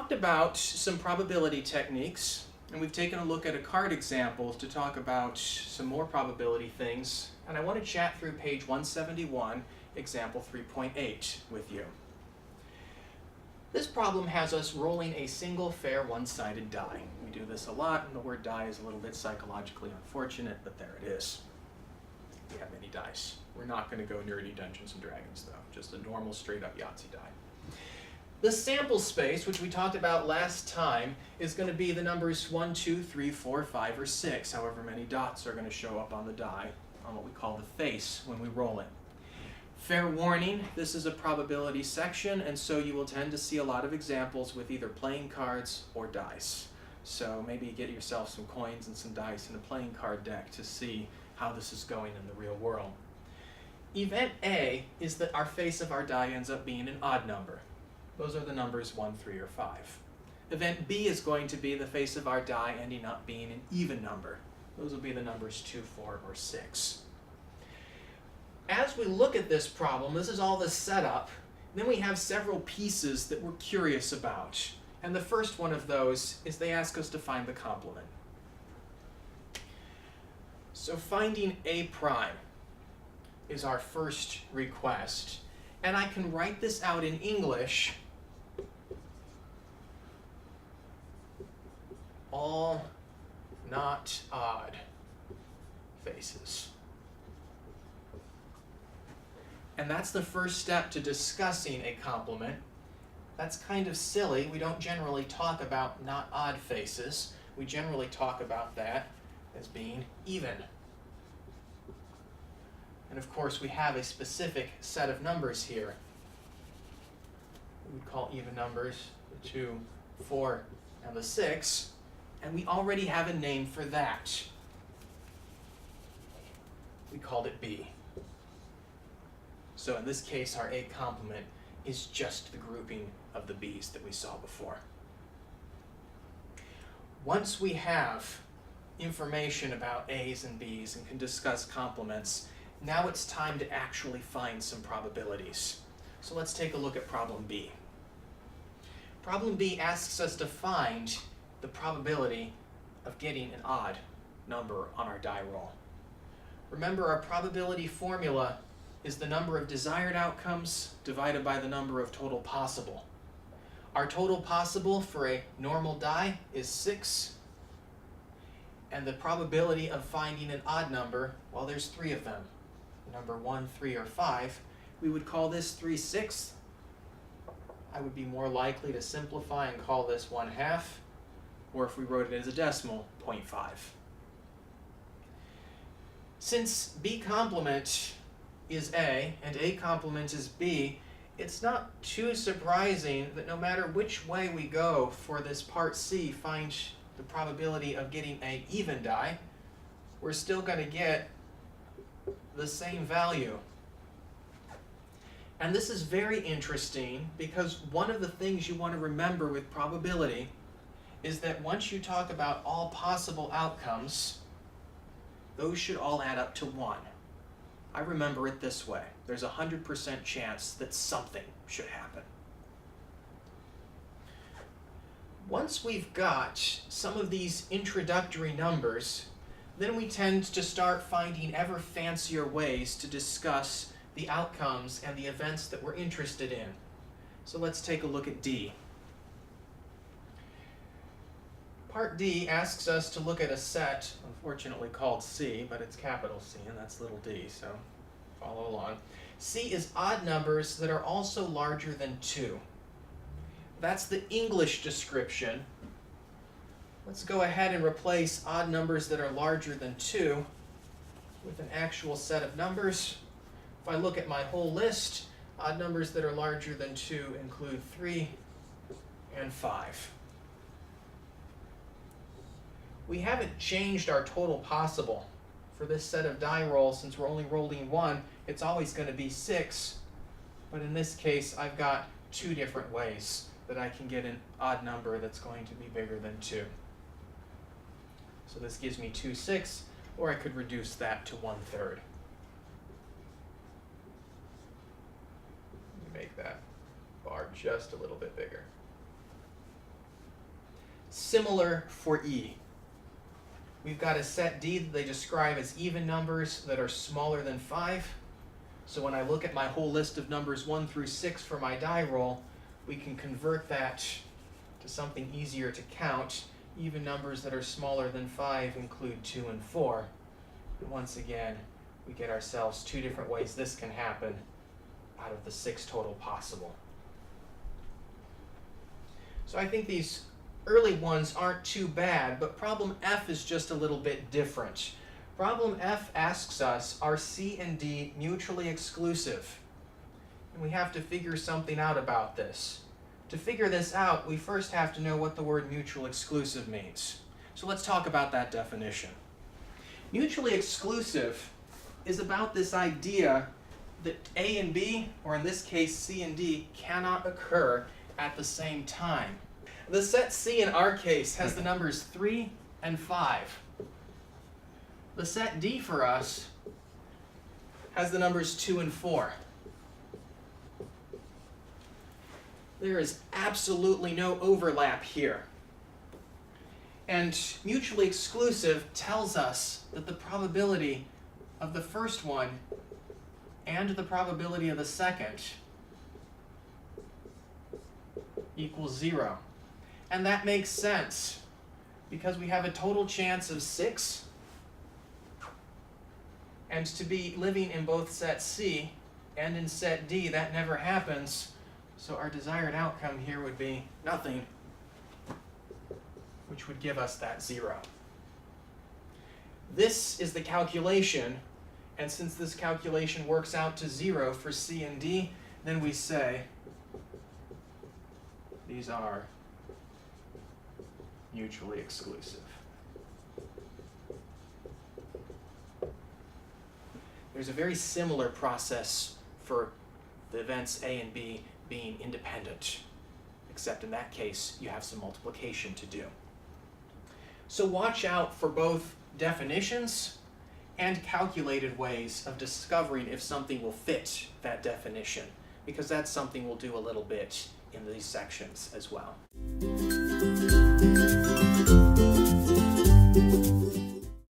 talked about some probability techniques, and we've taken a look at a card example to talk about some more probability things, and I want to chat through page 171, example 3.8 with you. This problem has us rolling a single fair one-sided die. We do this a lot, and the word die is a little bit psychologically unfortunate, but there it is. We have many dice. We're not going to go nerdy Dungeons and Dragons, though. Just a normal, straight-up Yahtzee die. The sample space, which we talked about last time, is going to be the numbers 1, 2, 3, 4, 5, or 6, however many dots are going to show up on the die, on what we call the face when we roll it. Fair warning, this is a probability section, and so you will tend to see a lot of examples with either playing cards or dice. So maybe get yourself some coins and some dice and a playing card deck to see how this is going in the real world. Event A is that our face of our die ends up being an odd number. Those are the numbers 1, 3, or 5. Event B is going to be the face of our die ending up being an even number. Those will be the numbers 2, 4, or 6. As we look at this problem, this is all the setup. Then we have several pieces that we're curious about. And the first one of those is they ask us to find the complement. So finding A prime is our first request. And I can write this out in English. All not odd faces. And that's the first step to discussing a complement. That's kind of silly. We don't generally talk about not odd faces. We generally talk about that as being even. And of course, we have a specific set of numbers here. We would call even numbers the 2, 4, and the 6. And we already have a name for that. We called it B. So in this case, our A complement is just the grouping of the B's that we saw before. Once we have information about A's and B's and can discuss complements, now it's time to actually find some probabilities. So let's take a look at problem B. Problem B asks us to find the probability of getting an odd number on our die roll. Remember, our probability formula is the number of desired outcomes divided by the number of total possible. Our total possible for a normal die is 6. And the probability of finding an odd number, well, there's 3 of them. Number 1, 3, or 5. We would call this 3/6. I would be more likely to simplify and call this 1/2. Or if we wrote it as a decimal, 0.5. Since B complement is A and A complement is B, it's not too surprising that no matter which way we go for this part C, find the probability of getting an even die, we're still going to get the same value. And this is very interesting because one of the things you want to remember with probability is that once you talk about all possible outcomes, those should all add up to 1. I remember it this way. There's a 100% chance that something should happen. Once we've got some of these introductory numbers, then we tend to start finding ever fancier ways to discuss the outcomes and the events that we're interested in. So let's take a look at D. Part D asks us to look at a set, unfortunately called C, but it's capital C, and that's little d, so follow along. C is odd numbers that are also larger than 2. That's the English description. Let's go ahead and replace odd numbers that are larger than 2 with an actual set of numbers. If I look at my whole list, odd numbers that are larger than 2 include 3 and 5. We haven't changed our total possible. For this set of die rolls, since we're only rolling 1, it's always going to be 6. But in this case, I've got 2 different ways that I can get an odd number that's going to be bigger than 2. So this gives me 2/6, or I could reduce that to 1/3. Let me make that bar just a little bit bigger. similar for E. We've got a set D that they describe as even numbers that are smaller than 5. So when I look at my whole list of numbers 1 through 6 for my die roll, we can convert that to something easier to count. Even numbers that are smaller than 5 include 2 and 4. And once again, we get ourselves 2 different ways this can happen out of the 6 total possible. So I think these early ones aren't too bad, but problem F is just a little bit different. Problem F asks us, are C and D mutually exclusive? And we have to figure something out about this. To figure this out, we first have to know what the word mutually exclusive means. So let's talk about that definition. Mutually exclusive is about this idea that A and B, or in this case C and D, cannot occur at the same time. The set C in our case has the numbers 3 and 5. The set D for us has the numbers 2 and 4. There is absolutely no overlap here. And mutually exclusive tells us that the probability of the first one and the probability of the second equals 0. And that makes sense because we have a total chance of 6, and to be living in both set C and in set D, that never happens. So our desired outcome here would be nothing, which would give us that 0. This is the calculation, and since this calculation works out to 0 for C and D, then we say these are mutually exclusive. There's a very similar process for the events A and B being independent, except in that case you have some multiplication to do. So watch out for both definitions and calculated ways of discovering if something will fit that definition, because that's something we'll do a little bit in these sections as well.